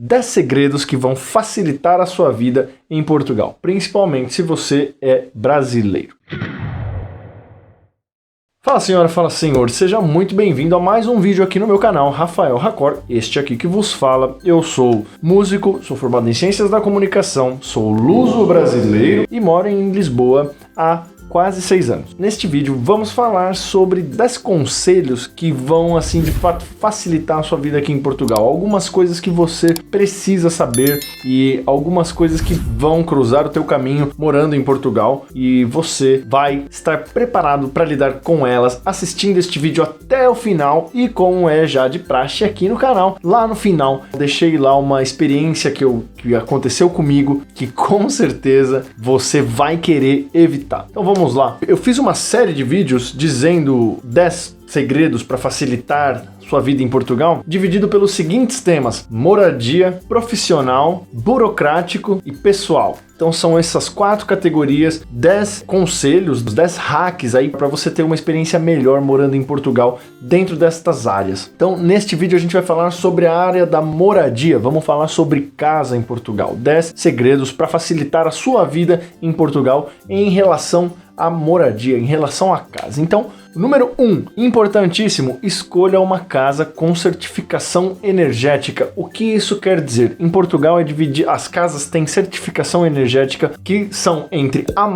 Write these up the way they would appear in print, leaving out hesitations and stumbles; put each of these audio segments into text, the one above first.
10 segredos que vão facilitar a sua vida em Portugal, principalmente se você é brasileiro. Fala senhora, fala senhor, seja muito bem-vindo a mais um vídeo aqui no meu canal, Rafael Racor, este aqui que vos fala. Eu sou músico, sou formado em Ciências da Comunicação, sou luso-brasileiro e moro em Lisboa há quase 6 anos. Neste vídeo vamos falar sobre 10 conselhos que vão, assim, de fato facilitar a sua vida aqui em Portugal. Algumas coisas que você precisa saber e algumas coisas que vão cruzar o teu caminho morando em Portugal e você vai estar preparado para lidar com elas assistindo este vídeo até o final. E como é já de praxe aqui no canal, lá no final deixei lá uma experiência que aconteceu comigo que com certeza você vai querer evitar. Então vamos lá. Eu fiz uma série de vídeos dizendo 10 segredos para facilitar sua vida em Portugal, dividido pelos seguintes temas: moradia, profissional, burocrático e pessoal. Então são essas 4 categorias, 10 conselhos, 10 hacks aí para você ter uma experiência melhor morando em Portugal dentro destas áreas. Então neste vídeo a gente vai falar sobre a área da moradia, vamos falar sobre casa em Portugal, 10 segredos para facilitar a sua vida em Portugal em relação à moradia, em relação à casa. Então, número 1, importantíssimo, escolha uma casa com certificação energética. O que isso quer dizer? Em Portugal as casas têm certificação energética que são entre A+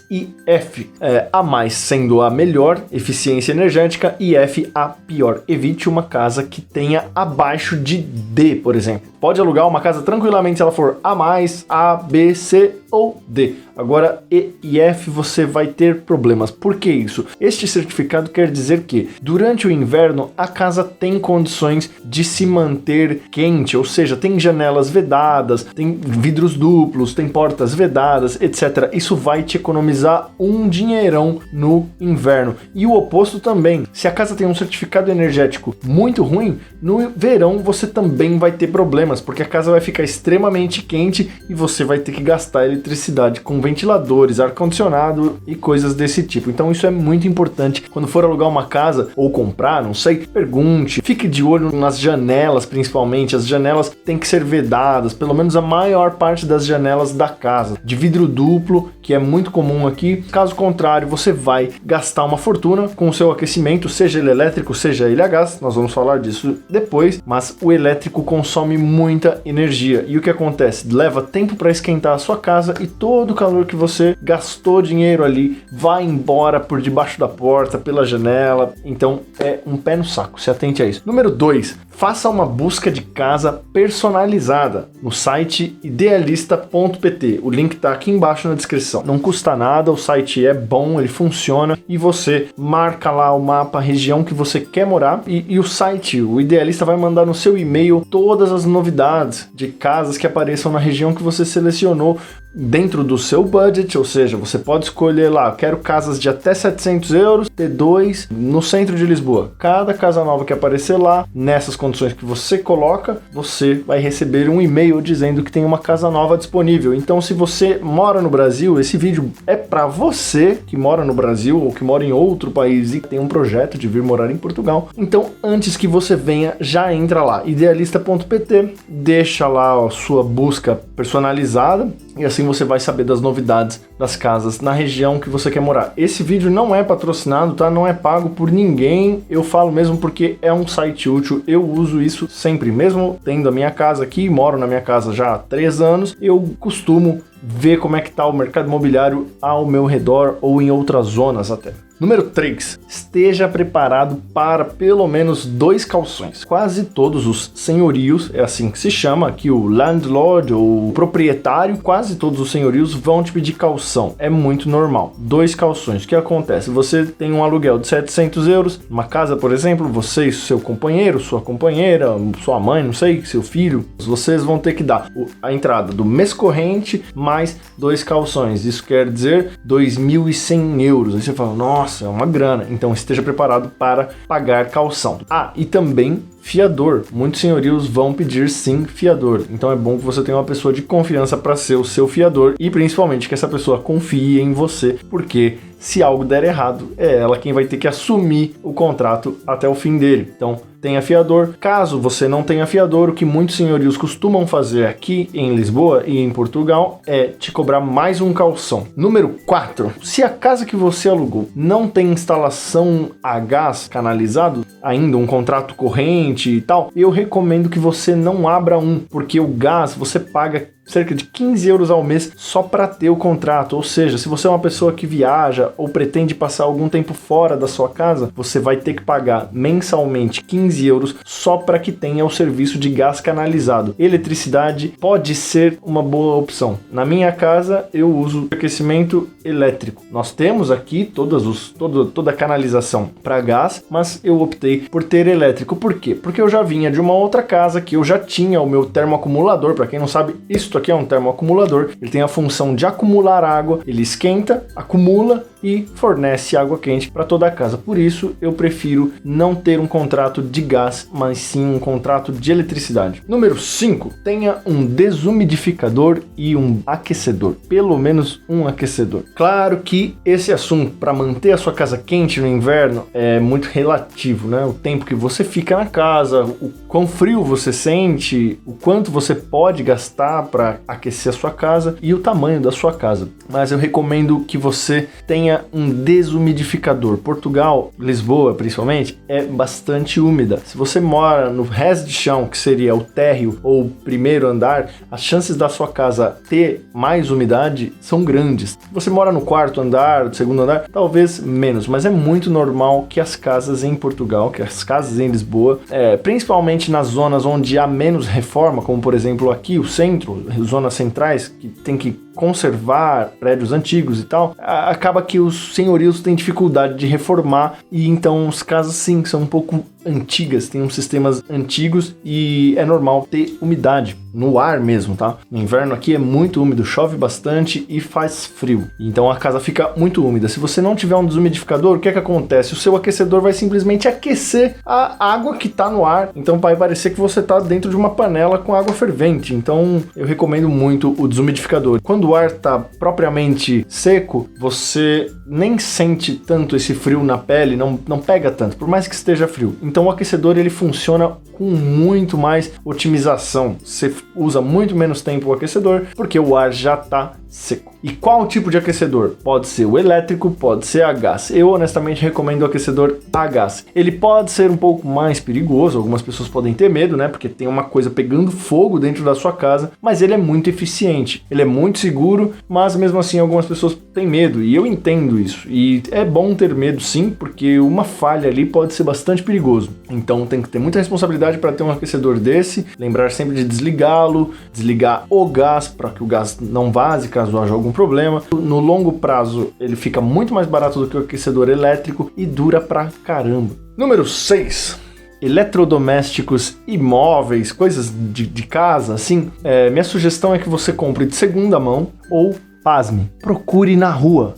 e F. A+ sendo a melhor eficiência energética e F a pior. Evite uma casa que tenha abaixo de D, por exemplo. Pode alugar uma casa tranquilamente se ela for A+, B, C ou D. Agora, E e F você vai ter problemas. Por que isso? Este certificado quer dizer que durante o inverno a casa tem condições de se manter quente, ou seja, tem janelas vedadas, tem vidros duplos, tem portas vedadas, etc. Isso vai te economizar um dinheirão no inverno. E o oposto também. Se a casa tem um certificado energético muito ruim, no verão você também vai ter problemas, porque a casa vai ficar extremamente quente e você vai ter que gastar eletricidade com ventiladores, ar-condicionado e coisas desse tipo. Então isso é muito importante. Quando for alugar uma casa ou comprar, não sei, pergunte, fique de olho nas janelas, principalmente. As janelas têm que ser vedadas, pelo menos a maior parte das janelas da casa, de vidro duplo, que é muito comum aqui. Caso contrário, você vai gastar uma fortuna com o seu aquecimento, seja ele elétrico, seja ele a gás. Nós vamos falar disso depois, mas o elétrico consome muita energia. E o que acontece? Leva tempo para esquentar a sua casa e todo o calor que você gastou dinheiro ali vai embora por debaixo da porta, pela janela. Então é um pé no saco, se atente a isso. Número 2, faça uma busca de casa personalizada no site idealista.pt. O link está aqui embaixo na descrição. Não custa nada, o site é bom, ele funciona e você marca lá o mapa, a região que você quer morar e o site, o Idealista, vai mandar no seu e-mail todas as novidades de casas que apareçam na região que você selecionou dentro do seu budget, ou seja, você pode escolher lá, quero casas de até 700 euros, T2, no centro de Lisboa. Cada casa nova que aparecer lá, nessas condições que você coloca, você vai receber um e-mail dizendo que tem uma casa nova disponível. Então, se você mora no Brasil, esse vídeo é para você que mora no Brasil ou que mora em outro país e tem um projeto de vir morar em Portugal. Então, antes que você venha, já entra lá, idealista.pt, deixa lá a sua busca personalizada e assim você vai saber das novidades das casas na região que você quer morar. Esse vídeo não é patrocinado, tá? Não é pago por ninguém. Eu falo mesmo porque é um site útil. Eu uso isso sempre, mesmo tendo a minha casa aqui, moro na minha casa já há 3 anos, eu costumo ver como é que tá o mercado imobiliário ao meu redor ou em outras zonas até. Número 3, esteja preparado para pelo menos 2 calções. Quase todos os senhorios, é assim que se chama aqui, o landlord ou o proprietário, quase todos os senhorios vão te pedir calção. É muito normal. 2 calções. O que acontece? Você tem um aluguel de 700 euros, uma casa, por exemplo, você e seu companheiro, sua companheira, sua mãe, não sei, seu filho, vocês vão ter que dar a entrada do mês corrente mais 2 calções. Isso quer dizer 2.100 euros. Aí você fala, nossa, é uma grana. Então esteja preparado para pagar calção. Ah, e também fiador. Muitos senhorios vão pedir sim fiador. Então é bom que você tenha uma pessoa de confiança para ser o seu fiador e principalmente que essa pessoa confie em você, porque se algo der errado, é ela quem vai ter que assumir o contrato até o fim dele. Então, tenha fiador. Caso você não tenha fiador, o que muitos senhorios costumam fazer aqui em Lisboa e em Portugal é te cobrar mais um calção. Número 4. Se a casa que você alugou não tem instalação a gás canalizado, ainda um contrato corrente e tal, eu recomendo que você não abra um, porque o gás você paga cerca de 15 euros ao mês só para ter o contrato. Ou seja, se você é uma pessoa que viaja ou pretende passar algum tempo fora da sua casa, você vai ter que pagar mensalmente 15 euros só para que tenha o serviço de gás canalizado. Eletricidade pode ser uma boa opção. Na minha casa eu uso aquecimento elétrico. Nós temos aqui toda a canalização para gás, mas eu optei por ter elétrico. Por quê? Porque eu já vinha de uma outra casa que eu já tinha o meu termoacumulador. Para quem não sabe, isto aqui é um termoacumulador. Ele tem a função de acumular água, ele esquenta, acumula e fornece água quente para toda a casa. Por isso eu prefiro não ter um contrato de gás, mas sim um contrato de eletricidade. Número 5, tenha um desumidificador e um aquecedor, pelo menos um aquecedor. Claro que esse assunto para manter a sua casa quente no inverno é muito relativo, né? O tempo que você fica na casa, o quão frio você sente, o quanto você pode gastar para aquecer a sua casa e o tamanho da sua casa. Mas eu recomendo que você tenha um desumidificador. Portugal, Lisboa principalmente, é bastante úmida. Se você mora no res de chão, que seria o térreo ou o primeiro andar, as chances da sua casa ter mais umidade são grandes. Se você mora no quarto andar, segundo andar, talvez menos, mas é muito normal que as casas em Portugal, que as casas em Lisboa, principalmente nas zonas onde há menos reforma, como por exemplo aqui o centro, zonas centrais, que tem que conservar prédios antigos e tal, acaba que os senhorios têm dificuldade de reformar e então as casas sim são um pouco antigas, tem uns sistemas antigos e é normal ter umidade no ar mesmo, tá? No inverno aqui é muito úmido, chove bastante e faz frio, então a casa fica muito úmida. Se você não tiver um desumidificador, o que é que acontece? O seu aquecedor vai simplesmente aquecer a água que tá no ar, então vai parecer que você tá dentro de uma panela com água fervente. Então eu recomendo muito o desumidificador. Quando o ar tá propriamente seco, você nem sente tanto esse frio na pele, não pega tanto, por mais que esteja frio. Então o aquecedor ele funciona com muito mais otimização. Você usa muito menos tempo o aquecedor porque o ar já tá seco. E qual tipo de aquecedor? Pode ser o elétrico, pode ser a gás. Eu honestamente recomendo o aquecedor a gás. Ele pode ser um pouco mais perigoso, algumas pessoas podem ter medo, né? Porque tem uma coisa pegando fogo dentro da sua casa, mas ele é muito eficiente, ele é muito seguro, mas mesmo assim algumas pessoas têm medo e eu entendo isso. E é bom ter medo sim, porque uma falha ali pode ser bastante perigoso. Então tem que ter muita responsabilidade para ter um aquecedor desse, lembrar sempre de desligá-lo, desligar o gás para que o gás não vaze caso haja algum problema. No longo prazo ele fica muito mais barato do que o aquecedor elétrico e dura pra caramba. Número 6. Eletrodomésticos, imóveis, coisas de casa, assim, minha sugestão é que você compre de segunda mão ou, pasme, procure na rua.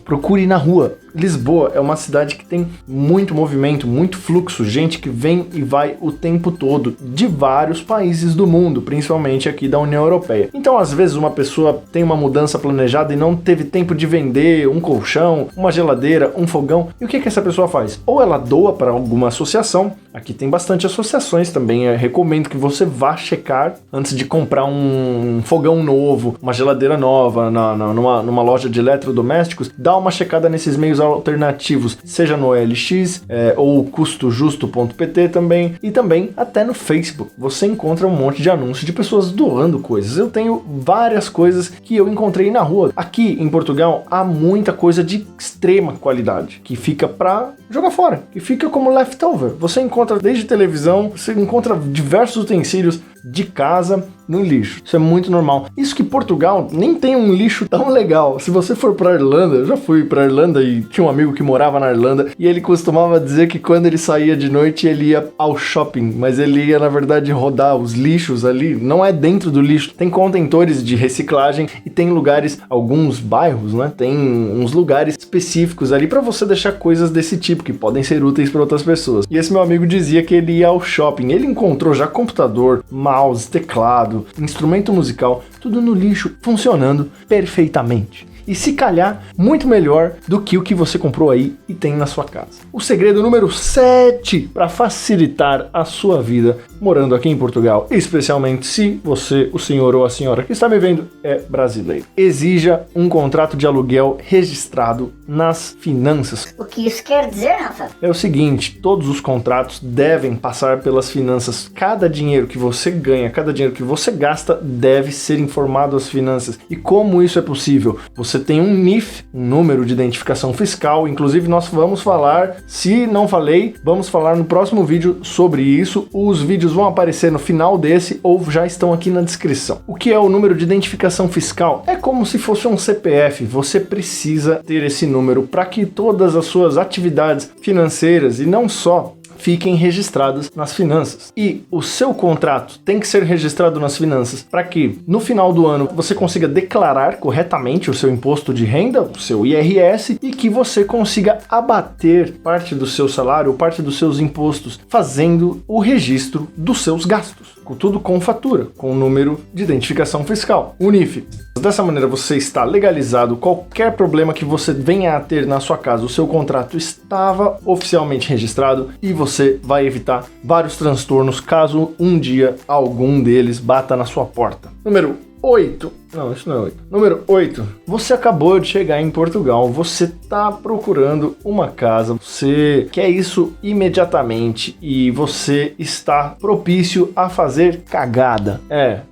Procure na rua. Lisboa é uma cidade que tem muito movimento, muito fluxo, gente que vem e vai o tempo todo de vários países do mundo, principalmente aqui da União Europeia. Então, às vezes, uma pessoa tem uma mudança planejada e não teve tempo de vender um colchão, uma geladeira, um fogão. E o que essa pessoa faz? Ou ela doa para alguma associação, aqui tem bastante associações também, eu recomendo que você vá checar antes de comprar um fogão novo, uma geladeira nova numa loja de eletrodomésticos, dá uma checada nesses meios alternativos, seja no OLX ou custojusto.pt também, e também até no Facebook. Você encontra um monte de anúncios de pessoas doando coisas. Eu tenho várias coisas que eu encontrei na rua. Aqui em Portugal há muita coisa de extrema qualidade que fica pra jogar fora, que fica como leftover. Você encontra desde televisão, você encontra diversos utensílios de casa no lixo. Isso é muito normal. Isso que Portugal nem tem um lixo tão legal. Se você for pra Irlanda, eu já fui pra Irlanda e tinha um amigo que morava na Irlanda e ele costumava dizer que quando ele saía de noite ele ia ao shopping, mas ele ia na verdade rodar os lixos ali, não é dentro do lixo, tem contentores de reciclagem e tem lugares, alguns bairros, né, tem uns lugares específicos ali pra você deixar coisas desse tipo que podem ser úteis para outras pessoas. E esse meu amigo dizia que ele ia ao shopping, ele encontrou já computador, mouse, teclado, instrumento musical, tudo no lixo, funcionando perfeitamente. E se calhar, muito melhor do que o que você comprou aí e tem na sua casa. O segredo número 7 para facilitar a sua vida morando aqui em Portugal, especialmente se você, o senhor ou a senhora que está me vendo, é brasileiro. Exija um contrato de aluguel registrado nas finanças. O que isso quer dizer, Rafa? É o seguinte, todos os contratos devem passar pelas finanças. Cada dinheiro que você ganha, cada dinheiro que você gasta deve ser informado às finanças. E como isso é possível? Você tem um NIF, um número de identificação fiscal, inclusive nós vamos falar, se não falei, vamos falar no próximo vídeo sobre isso. Os vídeos vão aparecer no final desse ou já estão aqui na descrição. O que é o número de identificação fiscal? É como se fosse um CPF, você precisa ter esse número para que todas as suas atividades financeiras e não só fiquem registradas nas finanças. E o seu contrato tem que ser registrado nas finanças para que no final do ano você consiga declarar corretamente o seu imposto de renda, o seu IRS, e que você consiga abater parte do seu salário, parte dos seus impostos, fazendo o registro dos seus gastos. Tudo com fatura, com o número de identificação fiscal, o NIF. Dessa maneira você está legalizado. Qualquer problema que você venha a ter na sua casa, o seu contrato estava oficialmente registrado e você vai evitar vários transtornos caso um dia algum deles bata na sua porta. Número 8. Não, isso não é 8. Número 8. Você acabou de chegar em Portugal, você está procurando uma casa, você quer isso imediatamente e você está propício a fazer cagada.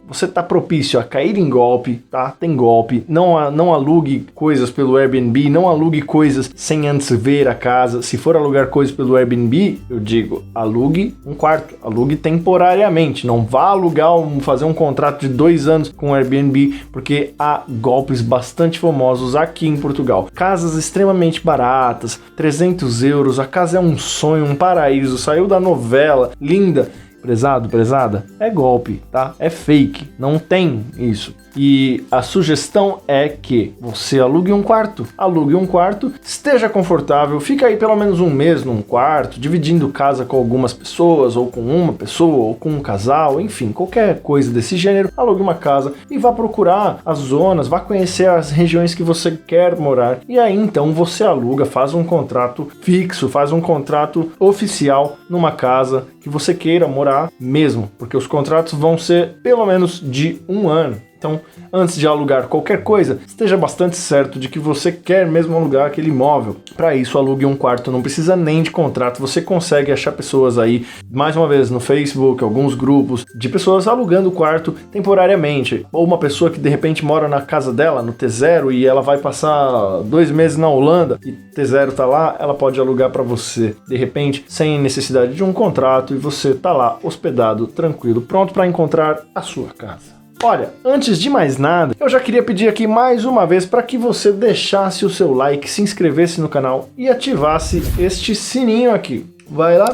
Você está propício a cair em golpe, tá? Tem golpe. Não alugue coisas pelo Airbnb, não alugue coisas sem antes ver a casa. Se for alugar coisas pelo Airbnb, eu digo, alugue um quarto, alugue temporariamente. Não vá alugar, fazer um contrato de 2 anos com o Airbnb, porque há golpes bastante famosos aqui em Portugal. Casas extremamente baratas, 300 euros, a casa é um sonho, um paraíso, saiu da novela, linda. Prezado, prezada, é golpe, tá? É fake, não tem isso. E a sugestão é que você alugue um quarto, esteja confortável, fica aí pelo menos um mês num quarto, dividindo casa com algumas pessoas, ou com uma pessoa, ou com um casal, enfim, qualquer coisa desse gênero, alugue uma casa e vá procurar as zonas, vá conhecer as regiões que você quer morar, e aí então você aluga, faz um contrato fixo, faz um contrato oficial numa casa que você queira morar mesmo, porque os contratos vão ser pelo menos de 1 ano. Então, antes de alugar qualquer coisa, esteja bastante certo de que você quer mesmo alugar aquele imóvel. Para isso, alugue um quarto, não precisa nem de contrato, você consegue achar pessoas aí, mais uma vez, no Facebook, alguns grupos, de pessoas alugando o quarto temporariamente. Ou uma pessoa que de repente mora na casa dela, no T0, e ela vai passar 2 meses na Holanda, e T0 tá lá, ela pode alugar para você, de repente, sem necessidade de um contrato, e você tá lá, hospedado, tranquilo, pronto para encontrar a sua casa. Olha, antes de mais nada, eu já queria pedir aqui mais uma vez para que você deixasse o seu like, se inscrevesse no canal e ativasse este sininho aqui. Vai lá.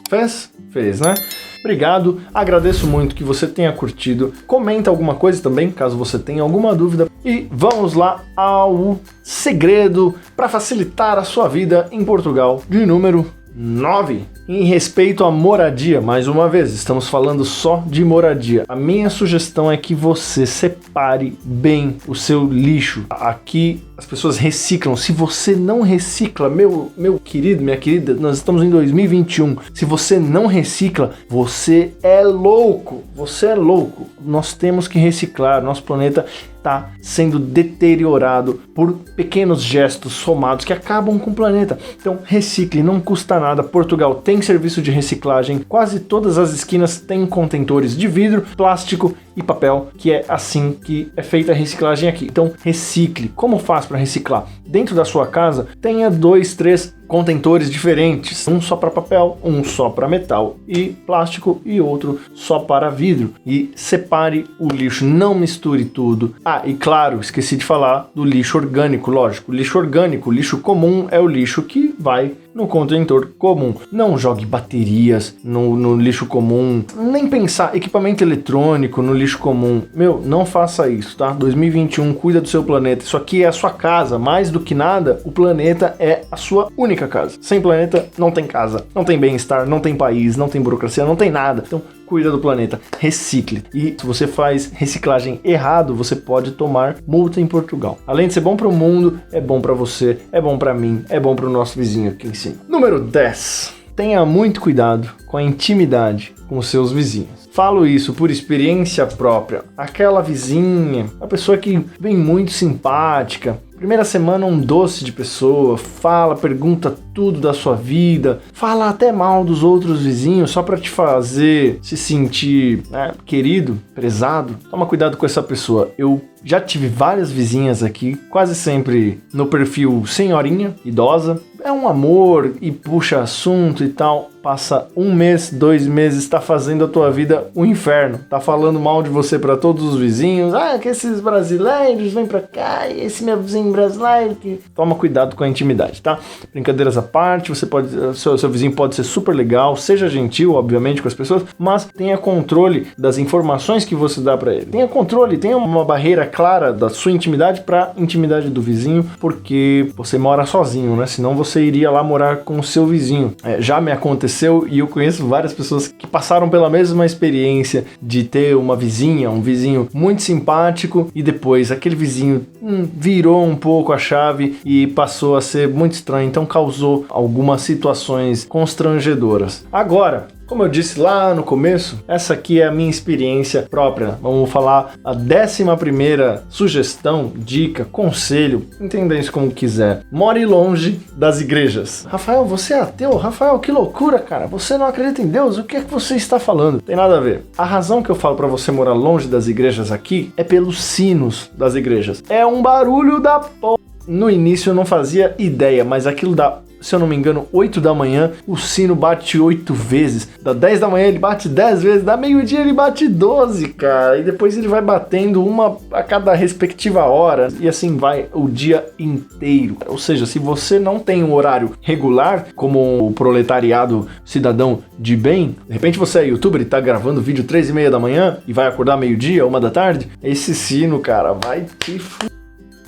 Fez, né? Obrigado, agradeço muito que você tenha curtido. Comenta alguma coisa também, caso você tenha alguma dúvida. E vamos lá ao segredo para facilitar a sua vida em Portugal, de número 9. Em respeito à moradia, mais uma vez, estamos falando só de moradia. A minha sugestão é que você separe bem o seu lixo. Aqui as pessoas reciclam. Se você não recicla, meu querido, minha querida, nós estamos em 2021. Se você não recicla, você é louco. Você é louco. Nós temos que reciclar. Nosso planeta está sendo deteriorado por pequenos gestos somados que acabam com o planeta. Então recicle, não custa nada. Portugal tem serviço de reciclagem, quase todas as esquinas têm contentores de vidro, plástico e papel, que é assim que é feita a reciclagem aqui. Então recicle. Como faz para reciclar? Dentro da sua casa tenha 2, 3 contentores diferentes, um só para papel, um só para metal e plástico e outro só para vidro. E separe o lixo, não misture tudo. Ah, e claro, esqueci de falar do lixo orgânico, lógico. Lixo orgânico, lixo comum é o lixo que vai no contentor comum. Não jogue baterias no lixo comum, nem pensar equipamento eletrônico no lixo comum. Meu, não faça isso, tá? 2021, cuida do seu planeta. Isso aqui é a sua casa. Mais do que nada, o planeta é a sua única casa. Sem planeta, não tem casa, não tem bem-estar, não tem país, não tem burocracia, não tem nada. Então, cuida do planeta, recicle. E se você faz reciclagem errado, você pode tomar multa em Portugal. Além de ser bom para o mundo, é bom para você, é bom para mim, é bom para o nosso vizinho aqui em cima. Número 10. Tenha muito cuidado com a intimidade com os seus vizinhos. Falo isso por experiência própria. Aquela vizinha, a pessoa que vem muito simpática, primeira semana um doce de pessoa, fala, pergunta tudo da sua vida, fala até mal dos outros vizinhos só para te fazer se sentir querido, prezado. Toma cuidado com essa pessoa. Eu já tive várias vizinhas aqui, quase sempre no perfil senhorinha, idosa. É um amor e puxa assunto e tal. Passa 1 mês, 2 meses, tá fazendo a tua vida um inferno. Tá falando mal de você para todos os vizinhos. Ah, que esses brasileiros vêm pra cá, e esse meu vizinho brasileiro que... Toma cuidado com a intimidade, tá? Brincadeiras à parte, você pode... Seu vizinho pode ser super legal, seja gentil, obviamente, com as pessoas, mas tenha controle das informações que você dá para ele. Tenha controle, tenha uma barreira clara da sua intimidade para intimidade do vizinho, porque você mora sozinho, né? Senão você iria lá morar com o seu vizinho. Já me aconteceu e eu conheço várias pessoas que passaram pela mesma experiência de ter uma vizinha, um vizinho muito simpático e depois aquele vizinho virou um pouco a chave e passou a ser muito estranho, então causou algumas situações constrangedoras. Agora, como eu disse lá no começo, essa aqui é a minha experiência própria. Vamos falar a 11ª sugestão, dica, conselho, entenda isso como quiser. More longe das igrejas. Rafael, você é ateu? Rafael, que loucura, cara. Você não acredita em Deus? O que é que você está falando? Tem nada a ver. A razão que eu falo para você morar longe das igrejas aqui é pelos sinos das igrejas. É um barulho da porra. No início eu não fazia ideia, mas aquilo dá, se eu não me engano, 8 da manhã, o sino bate 8 vezes. Da 10 da manhã ele bate 10 vezes, da meio-dia ele bate 12, cara. E depois ele vai batendo uma a cada respectiva hora. E assim vai o dia inteiro. Ou seja, se você não tem um horário regular, como o proletariado cidadão de bem, de repente você é youtuber e tá gravando vídeo 3h30 da manhã e vai acordar meio-dia, 1 da tarde, esse sino, cara, vai te fuder.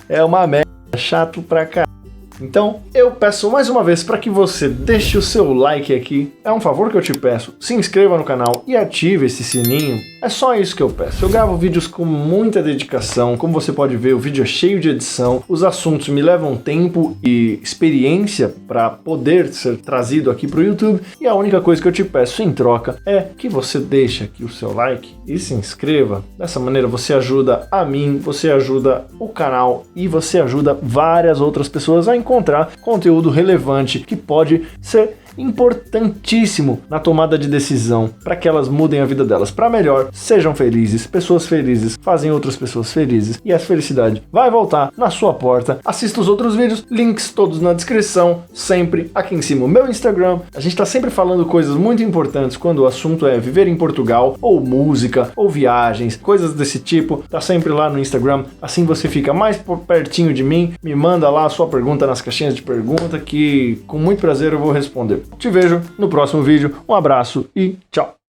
É uma merda, chato pra caralho. Então, eu peço mais uma vez para que você deixe o seu like aqui. É um favor que eu te peço. Se inscreva no canal e ative esse sininho. É só isso que eu peço. Eu gravo vídeos com muita dedicação. Como você pode ver, o vídeo é cheio de edição. Os assuntos me levam tempo e experiência para poder ser trazido aqui para o YouTube. E a única coisa que eu te peço em troca é que você deixe aqui o seu like e se inscreva. Dessa maneira você ajuda a mim, você ajuda o canal e você ajuda várias outras pessoas a encontrar conteúdo relevante que pode ser importantíssimo na tomada de decisão para que elas mudem a vida delas para melhor, sejam felizes. Pessoas felizes fazem outras pessoas felizes e essa felicidade vai voltar na sua porta. Assista os outros vídeos, links todos na descrição, sempre aqui em cima o meu Instagram. A gente tá sempre falando coisas muito importantes quando o assunto é viver em Portugal, ou música, ou viagens, coisas desse tipo. Tá sempre lá no Instagram, assim você fica mais pertinho de mim. Me manda lá a sua pergunta nas caixinhas de pergunta que com muito prazer eu vou responder. Te vejo no próximo vídeo. Um abraço e tchau!